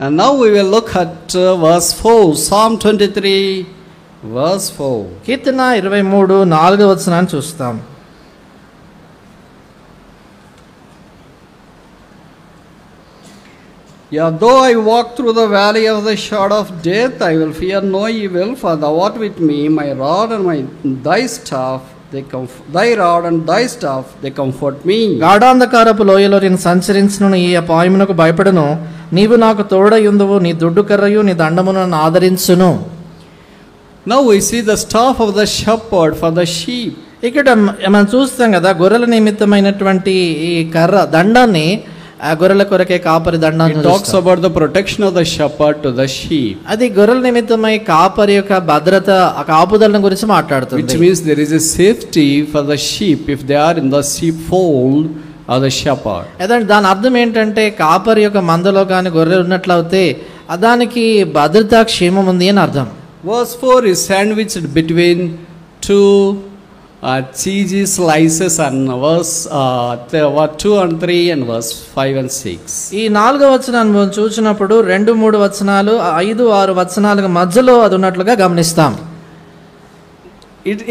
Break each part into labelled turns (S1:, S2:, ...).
S1: And now we will look at verse 4, Psalm 23, verse 4.
S2: కీర్తన 23 4వ వచనాన్ని చూస్తాం.
S1: Yeah, though I walk through the valley of the shadow of death, I will fear no evil, for thou art with me, my rod and thy staff, thy rod and thy staff, they comfort me.
S2: గాఢాంధకారపు లోయలో నేను సంచరించును, ఈ అపాయమునకు భయపడను. నీవు నాకు తోడయుందువు, నీ దుడ్డు కర్రయు నీ దండమును నన్ను ఆదరించును.
S1: Now we see the staff of the shepherd for the sheep.
S2: ఇక్కడ మనం చూస్తాం కదా, గొర్రెల నిమిత్తమైనటువంటి ఈ కర్ర దండాన్ని ఆ గొర్రెల కొరకే కాపరి దండాన్ని.
S1: It talks about the protection of the shepherd to the sheep.
S2: అది గొర్రెల నిమిత్తమై కాపరి యొక్క భద్రత, ఆ కాపుదలను గురించి మాట్లాడుతుంది.
S1: Which means there is a safety for the sheep if they are in the sheepfold of the shepherd.
S2: అదంటే దాని అర్థం ఏంటంటే, కాపరి యొక్క మందలో కానీ గొర్రెలు ఉన్నట్లయితే దానికి భద్రత క్షేమం ఉంది అని అర్థం.
S1: Verse 4 is sandwiched between two cheesy slices and verse 2 and 3 and verse 5 and 6.
S2: ఈ 4వ వచనాన్ని మనం చూసినప్పుడు 2, 3 వచనాలు 5, 6 వచనాలకు మధ్యలో అది ఉన్నట్లుగా గమనిస్తాం.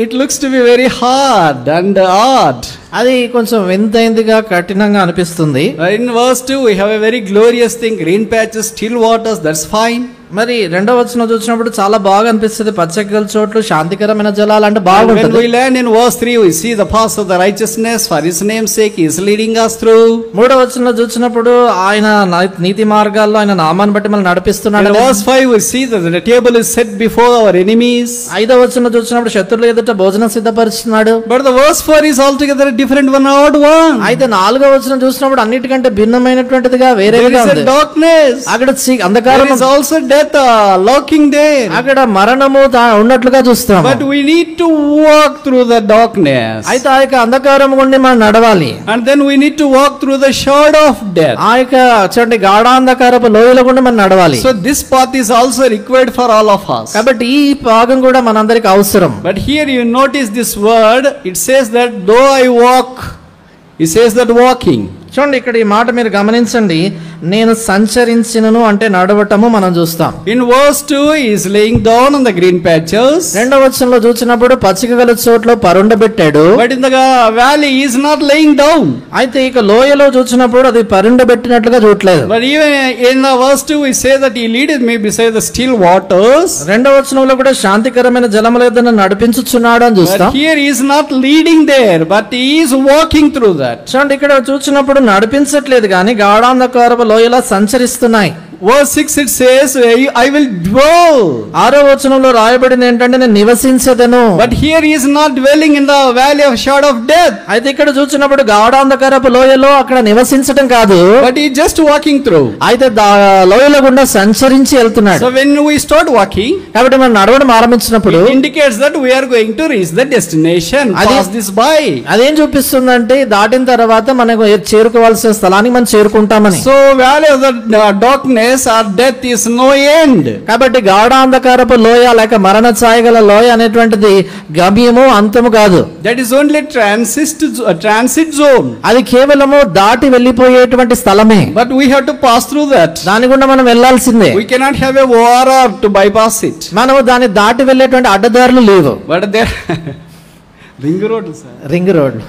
S1: It looks to be very hard and odd.
S2: అది కొంచెం వింతైందిగా కఠినంగా అనిపిస్తుంది.
S1: In verse 2 we have a very glorious thing, green patches, still waters, that's fine.
S2: మరి 2వ వచనం చూసినప్పుడు చాలా బాగా అనిపిస్తుంది, పచ్చగల చోట్లు, శాంతికరమైన జలాలు అంటే బాగుంటుంది.
S1: When we land in verse 3 we see the path of the righteousness, for his name's sake he is leading us through.
S2: 3వ వచనంలో చూసినప్పుడు ఆయన నీతి మార్గాల్లో ఆయన నామాన్ని బట్టి మనల్ని నడిపిస్తున్నాడు.
S1: In verse 5 we see that the table is set before our enemies.
S2: 5వ వచనంలో చూసినప్పుడు శత్రువుల ఎదుట భోజనం సిద్ధపరుస్తున్నాడు.
S1: But the verse 4 is altogether a different one, odd one.
S2: అయితే 4వ వచనం చూసినప్పుడు అన్నిటికంటే భిన్నమైనటువంటిదిగా వేరేగా ఉంది.
S1: Darkness,
S2: అక్కడ అంధకారం,
S1: there is also death lurking there.
S2: అక్కడ మరణము ఉన్నట్లుగా చూస్తాం.
S1: But we need to walk through the darkness.
S2: అయితే ఆ యొక్క అంధకారం గుండి మనం నడవాలి.
S1: And then we need to walk through the shadow of death.
S2: ఆ యొక్క చూడండి గాఢాంధకారపు లోయల గుండి మనం నడవాలి.
S1: So this path is also required for all of us.
S2: కాబట్టి ఈ భాగం కూడా మనందరికి అవసరం.
S1: But here you notice this word, it says that though I walk, it says that walking.
S2: చూడండి ఇక్కడ ఈ మాట మీరు గమనించండి, నేను సంచరించినను అంటే నడవటము మనం చూస్తాం.
S1: In verse 2 he is laying down on the green patches.
S2: 2వ వచనంలో చూసినప్పుడు పచ్చిక గల చోట్ల పరుండబెట్టాడు.
S1: But in the valley he is not laying down.
S2: అయితే ఇక లోయలో చూసినప్పుడు అది పరుండబెట్టినట్లుగా చూడలేదు.
S1: But even in the verse 2 we say that he leadeth me beside the still waters.
S2: 2వ వచనంలో కూడా శాంతికరమైన జలముల యొద్ద నన్ను నడిపించుచున్నాడు అని చూస్తాం.
S1: But here he is not leading there, but he is walking through that.
S2: చూడండి ఇక్కడ చూసినప్పుడు నడిపించట్లేదు కానీ గాఢాంధకారపు లోయలా సంచరిస్తున్నాయి.
S1: Verse 6 it says I will dwell.
S2: 6వ వచనంలో రాయబడింది ఏంటంటే నేను నివసించెదను.
S1: But here he is not dwelling in the valley of shadow of death.
S2: అయితే ఇక్కడ చూసినప్పుడు గాఢాంధకారపు లోయలో అక్కడ నివసించడం కాదు,
S1: but he just walking through.
S2: అయితే లోయల గుండా సంచరించి వెళ్తున్నాడు.
S1: So when we start walking,
S2: కాబట్టి మనం నడవడం ఆరంభించినప్పుడు
S1: it indicates that we are going to reach the destination, pass this by.
S2: అదేం చూపిస్తుందంటే దాటిన తర్వాత మనకు చేరుకోవాల్సిన స్థలానికి మనం చేరుకుంటామని.
S1: So valley of the darkness or death is no end.
S2: కాబట్టి గాఢాంధకారపు లోయ లేక మరణ ఛాయగల లోయ అనేటువంటిది గమ్యము అంతము కాదు.
S1: That is only transit zone.
S2: అది కేవలము దాటి వెళ్ళిపోయేటువంటి స్థలమే.
S1: But we have to pass through that.
S2: దాని గుండా మనం వెళ్ళాల్సిందే.
S1: We cannot have a ORR to bypass it.
S2: మనము దాన్ని దాటి వెళ్ళేటువంటి అడ్డదారులు లేవు.
S1: But there ring road, sir.
S2: Ring road.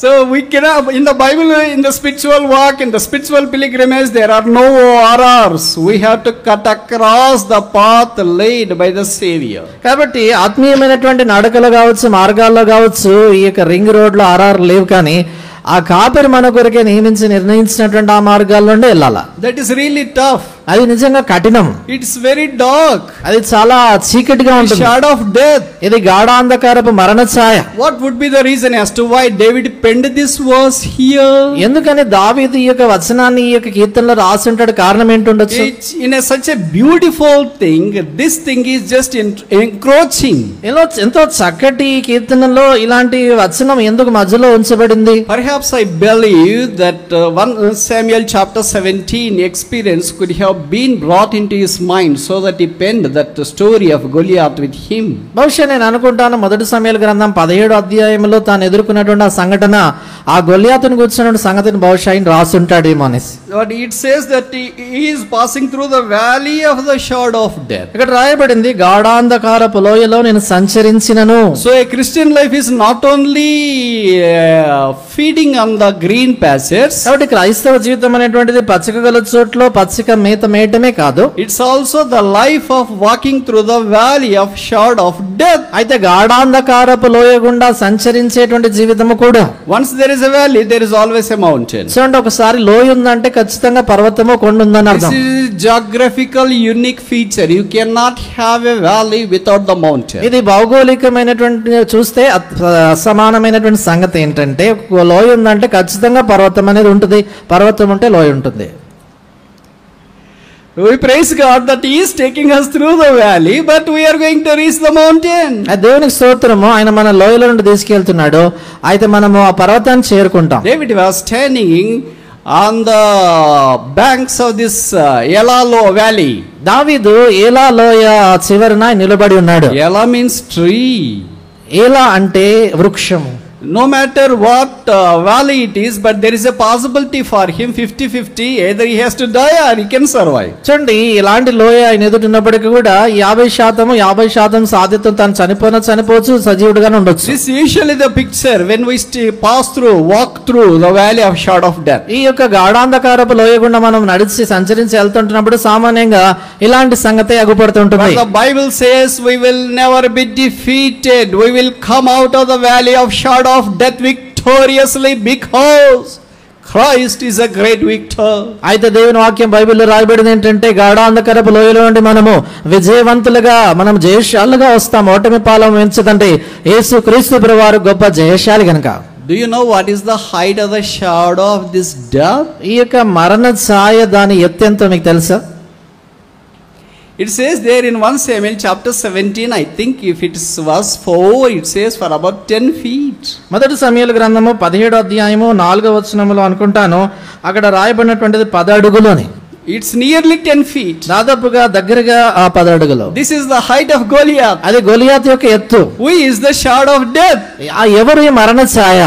S1: So we cannot, in the Bible, in the spiritual walk, in the spiritual pilgrimage, there are no ORRs. We have to cut across the path laid by the Savior.
S2: కాబట్టి ఆత్మీయమైనటువంటి నడకలు కావచ్చు, మార్గాల్లో కావచ్చు, ఈ యొక్క ring రోడ్లో RR లేవు, కానీ ఆ కాపరి మన కొరకే నిర్ణయించినటువంటి ఆ మార్గాల్లోనే వెళ్ళాలా.
S1: That is really tough.
S2: అది నిజంగా కఠినం.
S1: It's very dark.
S2: అది చాలా చీకటిగా ఉంటుంది.
S1: Shadow of death.
S2: ఇది గాఢాంధకారపు మరణ ఛాయ.
S1: What would be the reason as to why David penned this verse here?
S2: ఎందుకని దావీదు ఈ యొక్క వచనాన్ని ఈ యొక్క కీర్తనలో రాసి ఉంటాడు? కారణం ఏంటుండొచ్చు?
S1: In such a beautiful thing, this thing is just encroaching.
S2: ఎంతో చక్కటి కీర్తనలో ఇలాంటి వచనం ఎందుకు మధ్యలో ఉంచబడింది?
S1: Perhaps I believe that 1 Samuel chapter 17 experience could have been brought into his mind so that he penned that story of Goliath with him.
S2: బహుశా నేను అనుకుంటాను 1 సమూయేలు గ్రంథం 17వ అధ్యాయంలో తాను ఎదుర్కొన్నటువంటి ఆ సంఘటన ఆ గొల్లియాతును కూర్చున్న సంగతిని బహుశా ఆయన రాసుంటాడేమో అనేసి.
S1: But it says that he is passing through the valley of the shadow of death.
S2: ఇక్కడ రాయబడింది గాఢాంధకారపు లోయలో నేను సంచరించినను.
S1: So a Christian life is not only feeding on the green pastures.
S2: కాబట్టి క్రైస్తవ జీవితం అనేటువంటిది పచ్చిక గల చోట్లో పచ్చిక మేత మేయటమే కాదు,
S1: It's also the life of walking through the valley of shadow of death.
S2: అయితే గాఢాంధకారపు లోయ గుండా సంచరించేటువంటి జీవితము కూడా.
S1: Once there is a valley, there is always a mountain.
S2: చూడండి, ఒకసారి లోయ ఉందంటే ఖచ్చితంగా పర్వతము కొండ ఉందని
S1: This
S2: అర్థం.
S1: is geographical unique feature. You cannot have a valley without the mountain.
S2: ఇది భౌగోళికమైనటువంటి చూస్తే అసమానమైనటువంటి సంగతి ఏంటంటే లోయ ఉందంటే ఖచ్చితంగా పర్వతం అనేది ఉంటుంది, పర్వతం ఉంటే లోయ ఉంటుంది.
S1: We praise God that He is taking us through the valley, but we are going to reach the mountain.
S2: దేవునికి స్తోత్రము, ఆయన మన లోయలో నుండి తీసుకెళ్తున్నాడు, అయితే మనము ఆ పర్వతాన్ని చేరుకుంటాం.
S1: David was standing on the banks of this Elalo valley.
S2: దావీదు ఏలా లోయ చివరన నిలబడి ఉన్నాడు.
S1: Ela means tree.
S2: ఏలా అంటే వృక్షము.
S1: No matter what valley it is, but there is a possibility for him 50-50. Either he has to die or he can survive.
S2: చూడండి, ఇలాంటి లోయ ఆయన ఎదుటిన్నప్పటికీ కూడా 50% సాధ్యత తను చనిపోవచ్చు, సజీవుడిగానే ఉండొచ్చు.
S1: This is usually the picture when we walk through the valley of shadow of death.
S2: ఈ యొక్క గాఢాంధకారపు లోయ గుండా మనం నడిచి సంచరించి వెళ్తుంటున్నప్పుడు సామాన్యంగా ఇలాంటి సంగతే అగుపడుతుంటుంది.
S1: But the Bible says we will never be defeated. We will come out of the valley of shadow of death victoriously because Christ is a great victor.
S2: అయితే దేవుని వాక్యం బైబిల్లో రాయబడింది ఏంటంటే గాఢాంధకారపు లోయలో నుండి మనము విజయవంతులుగా, మనం జయశాలుగా వస్తాం. ఓటమి పాలం ఎంచదంటే యేసు క్రీస్తు ప్రభువారు గొప్ప జయశాలి గనుక.
S1: Do you know what is the height of the shadow of this death?
S2: ఈ యొక్క మరణ ఛాయ దాని ఎత్తెంతో మీకు తెలుసా?
S1: It says there in 1 Samuel chapter 17, I think if it is verse 4, it says for about 10 feet.
S2: మొదటి సమూయేలు గ్రంథము 17వ అధ్యాయము 4వ వచనములో అనుకుంటాను, అక్కడ రాయబడినటువంటిది 10 అడుగులు అని.
S1: It's nearly 10 feet.
S2: దాదాపుగా దగ్గరగా ఆ 10 అడుగులు.
S1: This is the height of Goliath.
S2: అది గొలియాతు యొక్క ఎత్తు.
S1: Who is the shadow of death?
S2: ఆ ఎవరు ఈ మరణ ఛాయ?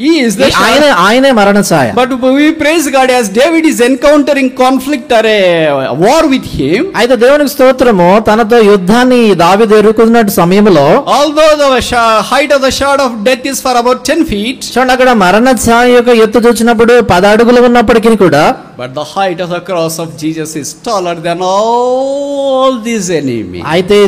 S1: He is the shadow.
S2: ఆయనే మరణ ఛాయ.
S1: But we praise God as David is encountering conflict or a war with him.
S2: అయితే దేవునికి స్తోత్రము, తనతో యుద్ధాన్ని దావీదు ఎదుర్కొన్న సమయంలో
S1: Although the height of the shadow of death is for about 10 feet.
S2: చూడండి, అక్కడ మరణ ఛాయ యొక్క ఎత్తు చూసినప్పుడు 10 అడుగులు ఉన్నప్పటికీ కూడా
S1: But the height of the cross of Jesus is taller than all these enemies.
S2: అయితే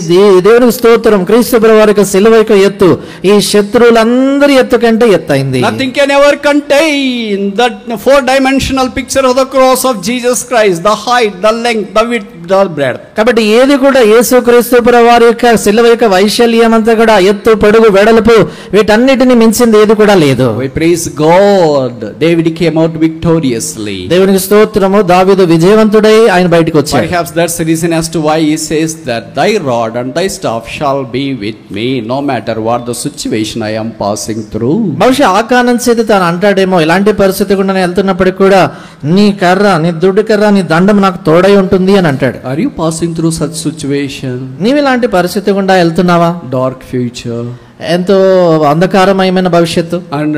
S2: దేవునికి స్తోత్రం, క్రీస్తు ప్రభువారి యొక్క సిలువ యొక్క ఎత్తు ఈ శత్రువులందరి ఎత్తు కంటే ఎత్తైంది.
S1: Nothing can ever contain that 4-dimensional picture of the cross of Jesus Christ, the height, the length, the width, the breadth.
S2: కాబట్టి ఏది కూడా యేసు క్రీస్తు ప్రభువారి యొక్క సిలువ యొక్క వైశాల్యం అంతా కూడా ఎత్తు, పొడుగు, వెడల్పు వీటన్నిటిని మించింది ఏది కూడా లేదు.
S1: We praise God. David came out victoriously.
S2: దేవునికి స్తోత్రము, దావీదు విజయవంతుడై ఆయన బయటికి వచ్చాడు.
S1: Perhaps that's the reason as to why he says that thy rod and thy staff shall be with me no matter what the situation I am passing through.
S2: బహుశా ఆ కారణం చేత తాను అంటాడేమో, ఇలాంటి పరిస్థితి గుండా నేను వెళ్తున్నప్పటికీ కూడా నీ కర్ర, నీ దుడ్డు కర్ర, నీ దండం నాకు తోడై ఉంటుంది అని అంటాడు.
S1: Are you passing through such situation?
S2: నీవు ఇలాంటి పరిస్థితి గుండా వెళ్తున్నావా?
S1: Dark future.
S2: ఎంతో అంధకారమయమైన భవిష్యత్తు
S1: And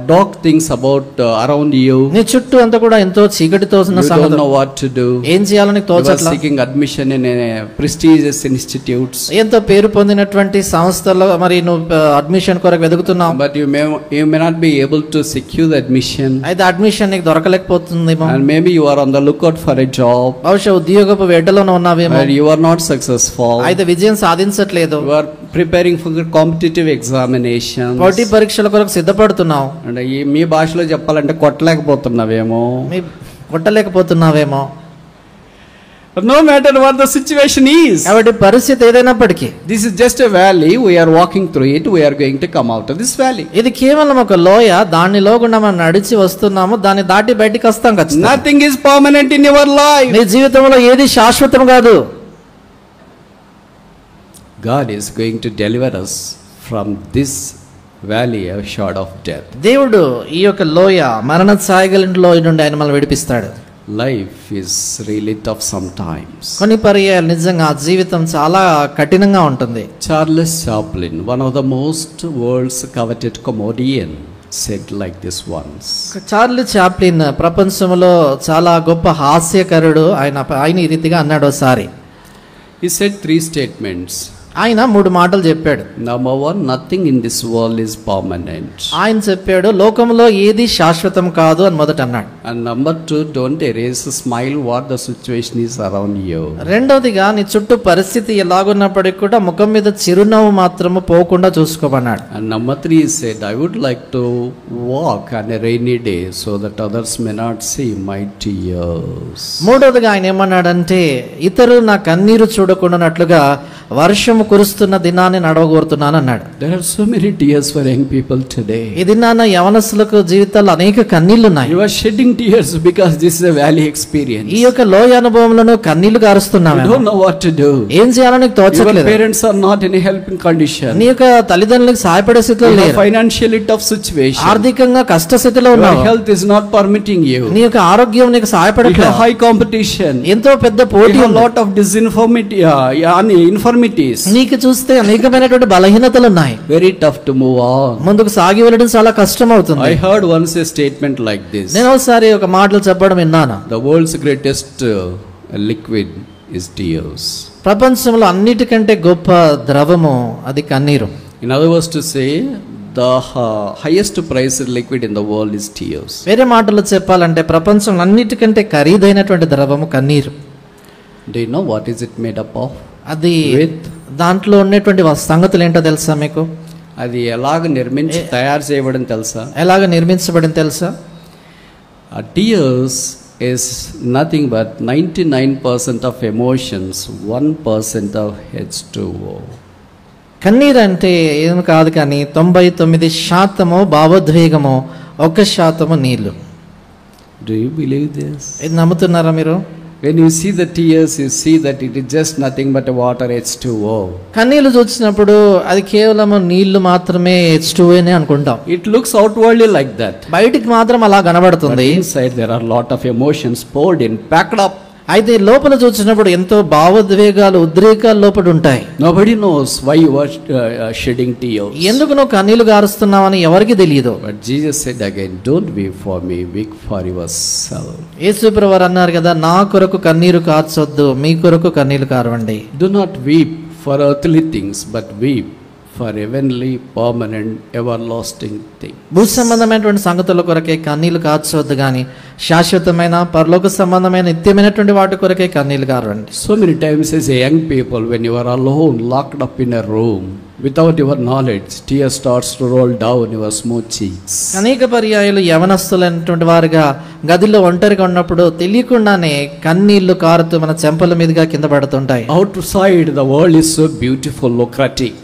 S1: dark things about around you.
S2: నీ చుట్టూ అంతా కూడా ఎంతో చీకటితో ఉన్న
S1: You don't know what to do.
S2: ఏం చేయాలని
S1: You are
S2: తోచట్లా.
S1: seeking admission in a prestigious institutes.
S2: ఎంతో పేరు పొందినటువంటి సంస్థల్లో మరి నువ్వు అడ్మిషన్ కొరకు వెతుకుతున్నావు.
S1: But you may not be able to secure the admission.
S2: అయితే అడ్మిషన్ నీకు దొరకలేకపోతుందేమో.
S1: And maybe you are on the lookout for a job.
S2: బహుశా ఉద్యోగపు వేటలోనే ఉన్నావేమో.
S1: Where you are not successful.
S2: అయితే విజయం సాధించట్లేదు.
S1: You are preparing for competitive examinations.
S2: పోటీ పరీక్షల కొరకు సిద్ధపడుతున్నావు.
S1: అంటే మీ భాషలో చెప్పాలంటే కొట్టలేకపోతున్నావేమో.
S2: మీ కొట్టలేకపోతున్నావేమో.
S1: No matter what the situation is.
S2: కాబట్టి పరిస్థితి ఏదైనప్పటికీ
S1: This is just a valley. We are walking through it. We are going to come out of this valley.
S2: ఇది కేవలం ఒక లోయ, దానిలో గుండా మనం నడిచి వస్తున్నాము, దాన్ని దాటి బయటికి వస్తాం ఖచ్చితంగా.
S1: Nothing is permanent in your life.
S2: నీ జీవితంలో ఏది శాశ్వతం కాదు.
S1: God is going to deliver us from this valley of shadow of death.
S2: దేవుడు ఈ యొక్క లోయ, మరణ ఛాయగలిలో నుండి ఆయన మనల్ని విడిపిస్తాడు.
S1: Life is really tough sometimes.
S2: కొన్ని పర్యాయాలు నిజంగా జీవితం చాలా కఠినంగా ఉంటుంది.
S1: Charles Chaplin, one of the most world's coveted comedian. said like this once.
S2: Charlie Chaplin ప్రపంచంలో చాలా గొప్ప హాస్యకరుడు. ఆయన ఈ రీతిగా అన్నాడు ఒకసారి.
S1: He said 3 statements.
S2: ఆయన 3 మాటలు చెప్పాడు.
S1: Number 1, nothing in this world is permanent.
S2: ఆయన చెప్పాడు లోకంలో ఏది శాశ్వతం కాదు అని మొదట అన్నాడు.
S1: And number 2, don't erase a smile what the situation is around you.
S2: రెండోదిగా నీ చుట్టూ పరిస్థితి ఎలాగున్నప్పటికీ కూడా ముఖం మీద చిరునవ్వు మాత్రము పోకుండా చూసుకోమన్నాడు.
S1: And number 3, he said, I would like to walk on a rainy day so that others may not see my tears.
S2: మూడోదిగా ఆయన ఏమన్నాడంటే ఇతరులు నా కన్నీరు చూడకుండానట్లుగా వర్షము కురుస్తున్న దినాన్ని నడవగోరుతున్నాను అన్నాడు.
S1: There are so many tears for young people today.
S2: ఈ దినాన యవనస్తులకు జీవితాల్లో అనేక కన్నీళ్లు ఉన్నాయి.
S1: You are shedding tears because this is a valley experience.
S2: ఈ యొక్క లోయ అనుభవంలో కన్నీళ్లు గారుస్తున్నావు.
S1: You don't know what to do.
S2: ఏం చేయాలో నీకు తోచట్లేదు.
S1: Your parents are not in a helping condition.
S2: నీ యొక్క తల్లిదండ్రులకు సహాయపడే స్థితిలో లేరు.
S1: Financially tough situation.
S2: ఆర్థికంగా కష్ట స్థితిలో ఉన్నావు.
S1: Your health is not permitting you.
S2: నీ యొక్క ఆరోగ్యం నీకు సహాయపడట్లేదు.
S1: High competition.
S2: ఎంతో పెద్ద పోటీ.
S1: A lot of disinformity, infirmities.
S2: నీకు చూస్తే అనేకమైనటువంటి బలహీనతలు ఉన్నాయి.
S1: Very tough to move on.
S2: ముందుకు సాగి వెళ్ళడం చాలా కష్టం అవుతుంది.
S1: I heard once a statement like this.
S2: నేను ఒకసారి ఒక మాటలు చెప్పడం విన్నాను.
S1: The world's greatest liquid is tears.
S2: ప్రపంచంలో అన్నిటికంటే గొప్ప ద్రవము అది కన్నీరు.
S1: In other words to say, the highest price liquid in the world is tears.
S2: వేరే మాటల్లో చెప్పాలంటే ప్రపంచంలో అన్నిటికంటే ఖరీదైనటువంటి ద్రవము కన్నీరు.
S1: Do you know what is it made up of?
S2: అది దాంట్లో ఉన్నటువంటి సంగతులు ఏంటో తెలుసా మీకు?
S1: అది ఎలాగ నిర్మించి తయారు చేయబడిన తెలుసా?
S2: ఎలాగ నిర్మించబడిన తెలుసా?
S1: Tears is nothing but 99% of emotions, 1% of H2O.
S2: కన్నీరు అంటే ఏం కాదు కానీ 99% భావోద్వేగము, 1% నీళ్లు.
S1: Do you believe this?
S2: ఇది నమ్ముతున్నారా మీరు?
S1: When you see the tears, you see that it is just nothing but water, H2O.
S2: కన్నీళ్లు చూసినప్పుడు అది కేవలం నీళ్లు మాత్రమే, H2O నే అనుకుంటాం.
S1: It looks outwardly like that.
S2: బయటికి మాత్రం అలా కనబడుతుంది.
S1: But inside there are lot of emotions poured in, packed up.
S2: అయితే లోపల చూసినప్పుడు ఎంతో భావోద్వేగాలు, ఉద్రేకాలు లోపల ఉంటాయి.
S1: Nobody knows why you are shedding tears.
S2: ఎందుకు నువ్వు కన్నీళ్లు గారుస్తున్నావని ఎవరికి తెలియదు.
S1: But Jesus said again, don't weep for me, weep for yourself.
S2: యేసుప్రభువారు అన్నారు కదా, నా కొరకు కన్నీరు కార్చొద్దు, మీ కొరకు కన్నీళ్లు కార్వండి.
S1: Do not weep for earthly things, but weep for heavenly, permanent, everlasting thing.
S2: భూ సంబంధమైనటువంటి సంగతుల కొరకే కన్నీళ్లు కార్చొద్దు గాని శాశ్వతమైన పరలోక సంబంధమైన నిత్యమైనటువంటి వాటి కొరకే కన్నీళ్లు కార్వండి.
S1: So many times as a young people, when you are alone, locked up in a room, without your knowledge, tears starts to roll down your smooth cheeks.
S2: అనేక పర్యాయాలు యవనస్తులైనటువంటి వారుగా గదిలో ఒంటరిగా ఉన్నప్పుడు తెలియకుండానే కన్నీళ్లు కారుతూ మన చెంపల మీదుగా కింద పడుతుంటాయి.
S1: Outside the world is so beautiful, lucratic.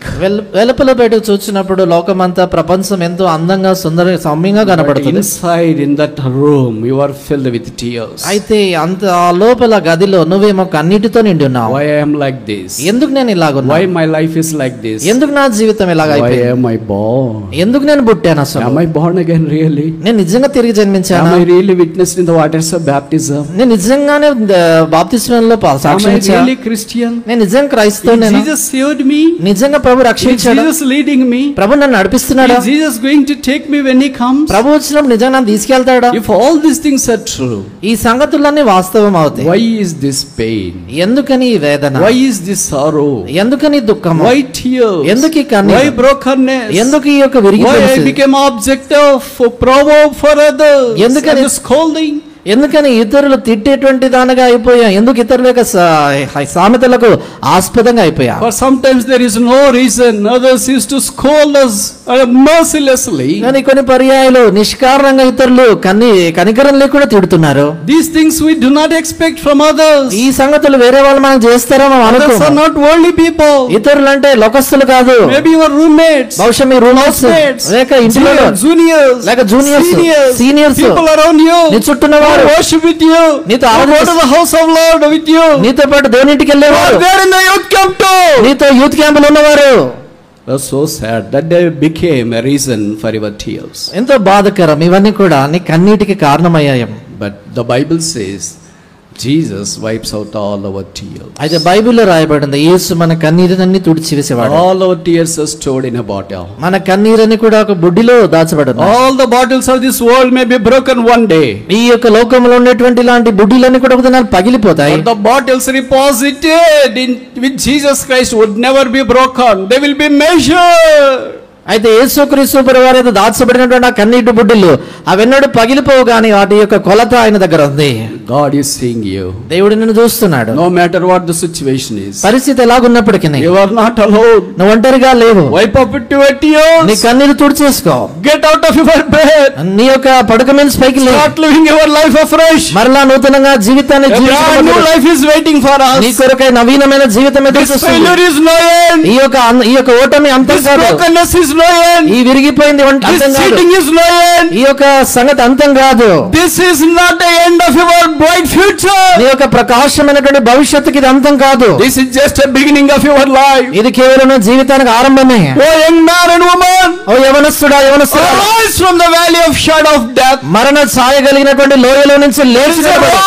S2: వెలుపల బయట చూసినప్పుడు లోకమంతా, ప్రపంచం ఎంతో అందంగా, సుందర, సౌమ్యంగా కనబడుతుంది.
S1: Inside in that room you are filled with tears.
S2: అయితే అంత ఆ లోపల గదిలో నువ్వేమో కన్నీటితో నిండి ఉన్నావు.
S1: Why I am like this?
S2: ఎందుకు నేను ఇలాగున్నా?
S1: Why my life is like this?
S2: ఎందుకు నా జీవితం ఇలాగ అయిపోయింది?
S1: Why am I born?
S2: ఎందుకు నేను పుట్టాను అసలు?
S1: Am I born again really?
S2: నేను నిజంగా తిరిగి జన్మించానా?
S1: Am I really witnessed in the waters of baptism?
S2: నేను నిజంగానే బాప్తిస్మంలో సాక్ష్యం ఇచ్చాను.
S1: Am I really Christian?
S2: నేను నిజంగా క్రైస్తవునేనా?
S1: Jesus saved me?
S2: నిజంగా ప్రభు రక్షించాడు.
S1: Jesus leading me?
S2: ప్రభు నన్ను నడిపిస్తున్నాడా?
S1: Is Jesus going to take me when he comes?
S2: ప్రభు వచ్చినప్పుడు నిజంగా నన్ను తీసుకెళ్తాడా?
S1: If all these things are true,
S2: ఈ సంగతులన్నీ వాస్తవం అవుతాయి.
S1: why is this pain?
S2: ఎందుకని ఈ వేదన?
S1: Why is this sorrow?
S2: ఎందుకని దుఃఖము?
S1: Why tears?
S2: ఎందుకు ఈ కన్నీరు?
S1: Why brokenness?
S2: ఎందుకు ఈ యొక్క విరిగి
S1: Why I
S2: పరిస్థితి?
S1: became object of proverb for others?
S2: ఎందుకని
S1: and scolding?
S2: ఎందుకని ఇతరులు తిట్టేటువంటి దానిగా అయిపోయా? ఎందుకు ఇతరుల యొక్క సామెతలకు ఆస్పదంగా అయిపోయా?
S1: For sometimes there is no reason. Others used to scold us mercilessly.
S2: కానీ కొన్ని పర్యాయాలు నిష్కారణంగా ఇతరులు కనికరం లేకుండా తిడుతున్నారు.
S1: These things we do not expect from others.
S2: ఈ సంగతులు వేరే వాళ్ళు మనం చేస్తారో మనం
S1: Others
S2: అనుకోము.
S1: are not worldly people.
S2: ఇతరులు అంటే లోకస్తులు కాదు.
S1: Maybe your roommates,
S2: బహుశా మీ రూమ్మేట్స్, లేక ఇంట్లో
S1: juniors,
S2: లేక juniors, seniors,
S1: people around you.
S2: నీ చుట్టూ
S1: worship with you.
S2: నీతో
S1: go to the house of Lord with you.
S2: నీతో పాటు దేవునింటికి వెళ్ళేవారు,
S1: there in the youth camp too.
S2: నీతో యూత్ క్యాంపులో ఉన్నవారు.
S1: That's so sad that they became a reason for your tears.
S2: ఎంతో బాధకరం. ఇవన్నీ కూడా నీ కన్నీటికి కారణమయ్యాయి.
S1: But the Bible says Jesus wipes out all our tears.
S2: అయితే బైబిల్లో రాయబడింది యేసు మన కన్నీరుని తుడిచివేసేవాడు.
S1: All our tears are stored in a bottle.
S2: మన కన్నీరుని కూడా ఒక బుడ్డిలో దాచబడింది.
S1: All the bottles of this world may be broken one day.
S2: ఈ యొక్క లోకంలో ఉన్నటువంటి ఇలాంటి బుడ్డిలన్నీ కూడా ఒక దినాన పగిలిపోతాయి.
S1: But the bottles reposited with Jesus Christ would never be broken. They will be measured.
S2: అయితే యేసుక్రీస్తు ప్రభువారు అయితే దాచబడినటువంటి ఆ కన్నీటి బుడ్డిలు అవెన్నడూ పగిలిపోవు గాని వాటి యొక్క కొలత ఆయన దగ్గర ఉంది.
S1: God is seeing you.
S2: దేవుడు నిన్ను చూస్తున్నాడు.
S1: No matter what the situation is.
S2: పరిస్థితి ఎలాగున్నప్పటికీ
S1: You are not alone.
S2: నువ్వు ఒంటరిగా లేవు.
S1: Wipe up your tears.
S2: నీ కన్నీరు తుడిచేసుకో.
S1: Get out of your bed.
S2: నీ యొక్క పడక మీద పైకి లే.
S1: Start living your life afresh.
S2: మరలా నూతనంగా జీవితాన్ని
S1: జీవించు. New life is waiting for us.
S2: నీ కొరకై నవీనమైన జీవితం ఎదురు చూస్తుంది.
S1: This failure is no end.
S2: ఈ యొక్క ఓటమి అంతం కాదు.
S1: This brokenness is no end.
S2: ఈ విరిగిపోయింది అంతం కాదు.
S1: This cheating is no end.
S2: ఈ యొక్క సంగతి అంతం కాదు.
S1: This is not the end of your bright future.
S2: నీ యొక్క ప్రకాశమైనటువంటి భవిష్యత్తుకి ఇది అంతం కాదు.
S1: This is just a beginning of your life.
S2: ఇది కేవలం జీవితానికి ఆరంభమే.
S1: O young man and woman,
S2: oh యవనస్తుడా యవనస్తుడా,
S1: arise from the valley of shadow of death.
S2: మరణ ఛాయ కలిగినటువంటి లోయలో నుంచి లేచి నిలబడు.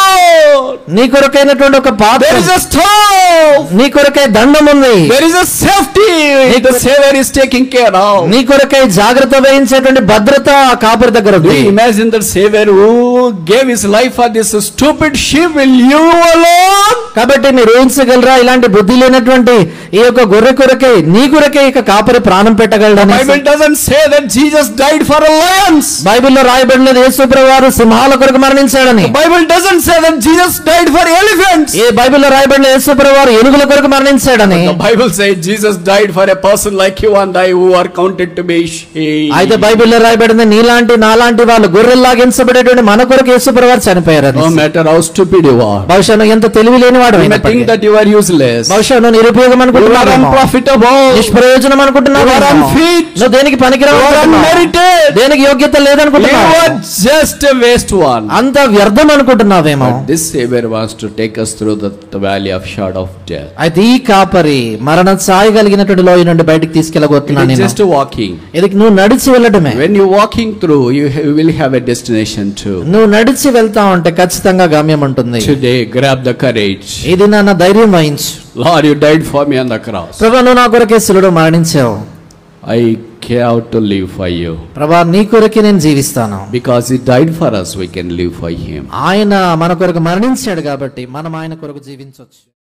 S2: నీ కొరకైనటువంటి ఒక పాత్ర,
S1: there is a stove,
S2: నీ కొరకై దండం ఉంది,
S1: there is a safety the Savior is taking care of.
S2: నీ కొరకై జాగ్రత్త వహించేటువంటి భద్రత ఆ కాపరి దగ్గర ఉంది.
S1: Imagine the Savior who gave his life for this stupid sheep. Will you alone?
S2: కాబట్టి మీరు ఊహించగలరా ఇలాంటి బుద్ధి లేనటువంటి ఈ యొక్క గొర్రె కొరకై నీ కొరకై ఇక కాపరి ప్రాణం పెట్టగలడని?
S1: Bible doesn't say that Jesus died for lions.
S2: బైబిల్లో రాయబడినది యేసు ప్రభువారు సింహాల కొరకు మరణించాడని.
S1: Bible doesn't say that Jesus died for elephants.
S2: ఏ బైబిల్లో రాయబడిన యేసు ప్రభువారు ఏనుగుల కొరకు మరణించాడని.
S1: The Bible says Jesus died for a person like you and I who are counted to be sheep.
S2: అయితే బైబిల్లో రాయబడింది నీలాంటి నాలాంటి వాళ్ళు గొర్రెల్లాగా ఎంచబడేటువంటి మన కొరకు యేసు ప్రభువారు చనిపోయారని.
S1: No matter how stupid you are,
S2: బహుశా నువ్వు ఎంత తెలివి లేని వాడు
S1: you may think that you are useless,
S2: బహుశా నువ్వు నిరుపయోగం అనుకుంటున్నావు,
S1: unprofitable,
S2: నిష్ప్రయోజనం అనుకుంటున్నావు,
S1: unfit,
S2: నువ్వు దేనికి పనికిరావు,
S1: unmerited,
S2: దేనికి యోగ్యత లేదనుకుంటున్నావు,
S1: you are just a waste one.
S2: అంత వ్యర్థం అనుకుంటున్నావేమో.
S1: This Savior wants to take us through the valley of shadow of death.
S2: అయితే ఈ కాపరి మరణ ఛాయ కలిగినటువంటి లోయ నుండి బయటికి తీసుకెళ్ళబోతున్నాను నేను.
S1: Just walking.
S2: ఇది నువ్వు నడిచి వెళ్ళడమే.
S1: When you walking through, you will have a destination too.
S2: నువ్వు నడిచి వెళ్తా ఉంటే ఖచ్చితంగా గమ్యం ఉంటుంది.
S1: Today grab the courage.
S2: ఇది నా ధైర్యం వహించు.
S1: Lord, you died for me on the cross.
S2: ప్రభువా నువ్వు నా కొరకే శిలువలో మరణించావు.
S1: I care to live for you.
S2: ప్రభువా నీ కొరకే నేను జీవిస్తాను.
S1: Because he died for us, we can live for him.
S2: ఆయన మన కొరకు మరణించాడు కాబట్టి మనం ఆయన కొరకు జీవించవచ్చు.